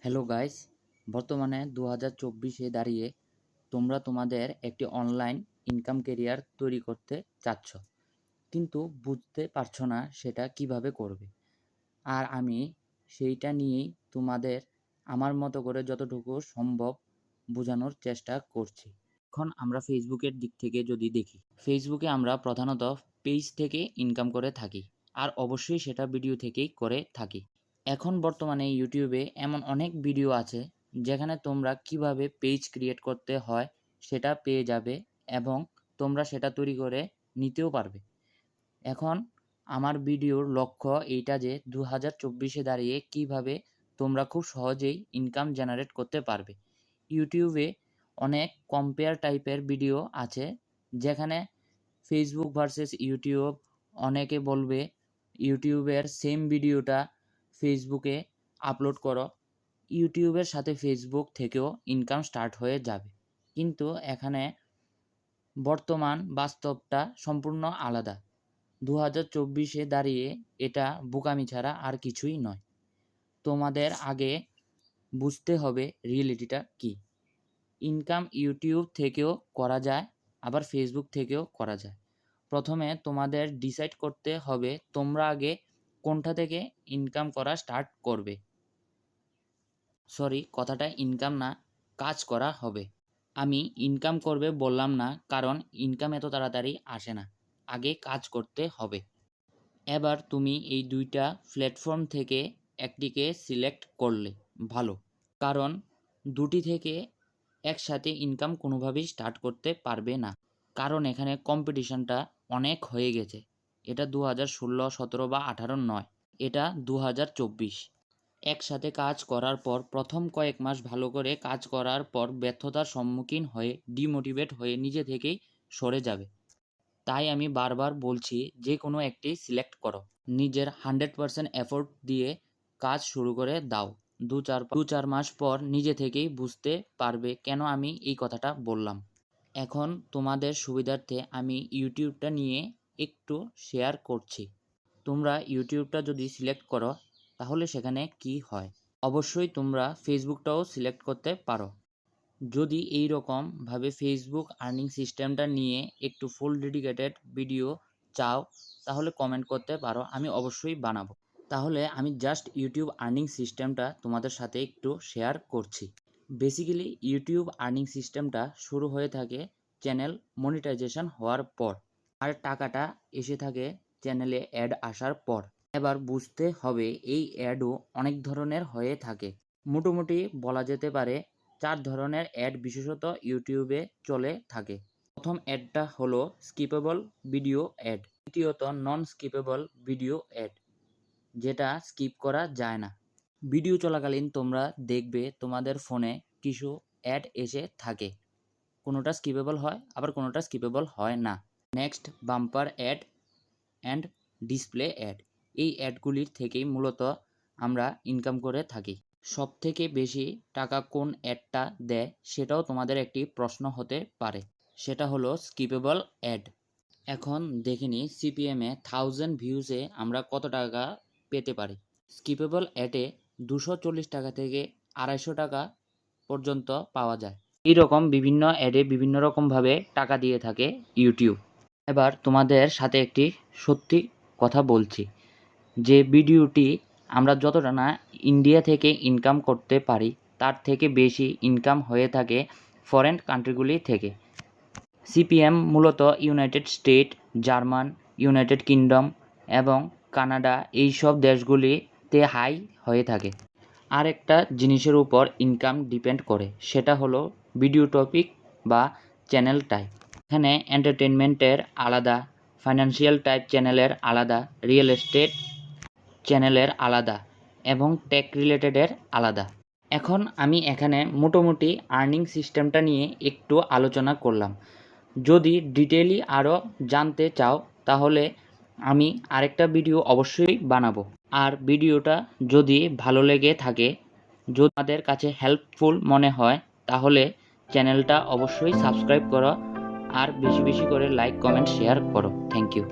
Hello guys, বর্তমানে 2024-এ দাঁড়িয়ে তোমরা তোমাদের একটি অনলাইন ইনকাম ক্যারিয়ার তৈরি করতে চাচ্ছ, কিন্তু বুঝতে পারছো না সেটা কিভাবে করবে। আর আমি সেইটা নিয়েই তোমাদের আমার মতো করে যতটুকু সম্ভব বোঝানোর চেষ্টা করছি। এখন আমরা ফেসবুকের দিক থেকে যদি দেখি, ফেসবুকে আমরা প্রধানত পেজ থেকে ইনকাম করে থাকি, আর অবশ্যই সেটা ভিডিও থেকেই করে থাকি। এখন বর্তমানে ইউটিউবে এমন অনেক ভিডিও আছে যেখানে তোমরা কিভাবে পেজ ক্রিয়েট করতে হয় সেটা পেয়ে যাবে এবং তোমরা সেটা তৈরি করে নিতেও পারবে। এখন আমার ভিডিওর লক্ষ্য এইটা যে 2024-এ দাঁড়িয়ে কিভাবে তোমরা খুব সহজেই ইনকাম জেনারেট করতে পারবে। ইউটিউবে অনেক কম্পেয়ার টাইপের ভিডিও আছে যেখানে ফেসবুক ভার্সেস ইউটিউব, অনেকে বলবে ইউটিউবের সেম ভিডিওটা ফেসবুকে আপলোড করো, ইউটিউবের সাথে ফেসবুক থেকেও ইনকাম স্টার্ট হয়ে যাবে। কিন্তু এখানে বর্তমান বাস্তবটা সম্পূর্ণ আলাদা। 2024-এ দাঁড়িয়ে এটা বোকামি ছাড়া আর কিছুই নয়। তোমাদের আগে বুঝতে হবে রিয়েলিটিটা কী। ইনকাম ইউটিউব থেকেও করা যায়, আবার ফেসবুক থেকেও করা যায়। প্রথমে তোমাদের ডিসাইড করতে হবে তোমরা আগে কোনটা থেকে ইনকাম করা স্টার্ট করবে। কথাটা ইনকাম না, কাজ করা হবে। আমি ইনকাম করবে বললাম না, কারণ ইনকাম এত তাড়াতাড়ি আসে না, আগে কাজ করতে হবে। এবার তুমি এই দুইটা প্ল্যাটফর্ম থেকে একটিকে সিলেক্ট করলে ভালো, কারণ দুটি থেকে একসাথে ইনকাম কোনোভাবেই স্টার্ট করতে পারবে না, কারণ এখানে কম্পিটিশনটা অনেক হয়ে গেছে। এটা 2016, 17 বা 18 নয়, এটা 2024। একসাথে কাজ করার পর প্রথম কয়েক মাস ভালো করে কাজ করার পর ব্যর্থতার সম্মুখীন হয়ে ডিমোটিভেট হয়ে নিজে থেকেই সরে যাবে। তাই আমি বারবার বলছি যে কোনো একটি সিলেক্ট করো, নিজের 100% এফোর্ট দিয়ে কাজ শুরু করে দাও। দু চার মাস পর নিজে থেকেই বুঝতে পারবে কেন আমি এই কথাটা বললাম। এখন তোমাদের সুবিধার্থে আমি ইউটিউবটা নিয়ে একটু শেয়ার করছি। তোমরা ইউটিউবটা যদি সিলেক্ট করো তাহলে সেখানে কি হয়। অবশ্যই তোমরা ফেসবুকটাও সিলেক্ট করতে পারো। যদি এই রকমভাবে ফেসবুক আর্নিং সিস্টেমটা নিয়ে একটু ফুল ডেডিকেটেড ভিডিও চাও তাহলে কমেন্ট করতে পারো, আমি অবশ্যই বানাবো। তাহলে আমি জাস্ট ইউটিউব আর্নিং সিস্টেমটা তোমাদের সাথে একটু শেয়ার করছি। বেসিক্যালি ইউটিউব আর্নিং সিস্টেমটা শুরু হয়ে থাকে চ্যানেল মনিটাইজেশন হওয়ার পর, আর টাকাটা এসে থাকে চ্যানেলে অ্যাড আসার পর। এবার বুঝতে হবে এই অ্যাডও অনেক ধরনের হয়ে থাকে। মোটামুটি বলা যেতে পারে 4 ধরনের অ্যাড বিশেষত ইউটিউবে চলে থাকে। প্রথম অ্যাডটা হলো স্কিপেবল ভিডিও অ্যাড, দ্বিতীয়ত নন স্কিপেবল ভিডিও অ্যাড, যেটা স্কিপ করা যায় না। ভিডিও চলাকালীন তোমরা দেখবে তোমাদের ফোনে কিছু অ্যাড এসে থাকে, কোনোটা স্কিপেবল হয় আবার কোনোটা স্কিপেবল হয় না। Next bumper ad and display ad, এই অ্যাডগুলির থেকেই মূলত আমরা ইনকাম করে থাকি। সবথেকে বেশি টাকা কোন অ্যাডটা দেয় সেটাও তোমাদের একটি প্রশ্ন হতে পারে, সেটা হলো স্কিপেবল অ্যাড। এখন দেখে নিই সিপিএমে 1000 ভিউজে আমরা কত টাকা পেতে পারি। স্কিপেবল অ্যাডে 240 টাকা থেকে 250 টাকা পর্যন্ত পাওয়া যায়। এইরকম বিভিন্ন অ্যাডে বিভিন্ন রকমভাবে টাকা দিয়ে থাকে ইউটিউব। এবার তোমাদের সাথে একটি সত্যি কথা বলছি, যে ভিডিওটি আমরা যতটা না ইন্ডিয়া থেকে ইনকাম করতে পারি তার থেকে বেশি ইনকাম হয়ে থাকে ফরেন কান্ট্রিগুলি থেকে। সিপিএম মূলত United state, German, United kingdom এবং কানাডা এইসব দেশগুলিতে হাই হয়ে থাকে। আর একটা জিনিসের উপর ইনকাম ডিপেন্ড করে, সেটা হলো ভিডিও টপিক বা চ্যানেল টাইপ। এখানে এন্টারটেনমেন্টের আলাদা, ফাইন্যান্সিয়াল টাইপ চ্যানেলের আলাদা, রিয়েল এস্টেট চ্যানেলের আলাদা এবং টেক রিলেটেডের আলাদা। এখন আমি এখানে মোটামুটি আর্নিং সিস্টেমটা নিয়ে একটু আলোচনা করলাম। যদি ডিটেইলি আরও জানতে চাও তাহলে আমি আরেকটা ভিডিও অবশ্যই বানাবো। আর ভিডিওটা যদি ভালো লেগে থাকে, যদি তোমাদের কাছে হেল্পফুল মনে হয় তাহলে চ্যানেলটা অবশ্যই সাবস্ক্রাইব করো আর বেশি বেশি করে লাইক, কমেন্ট, শেয়ার করো। Thank you.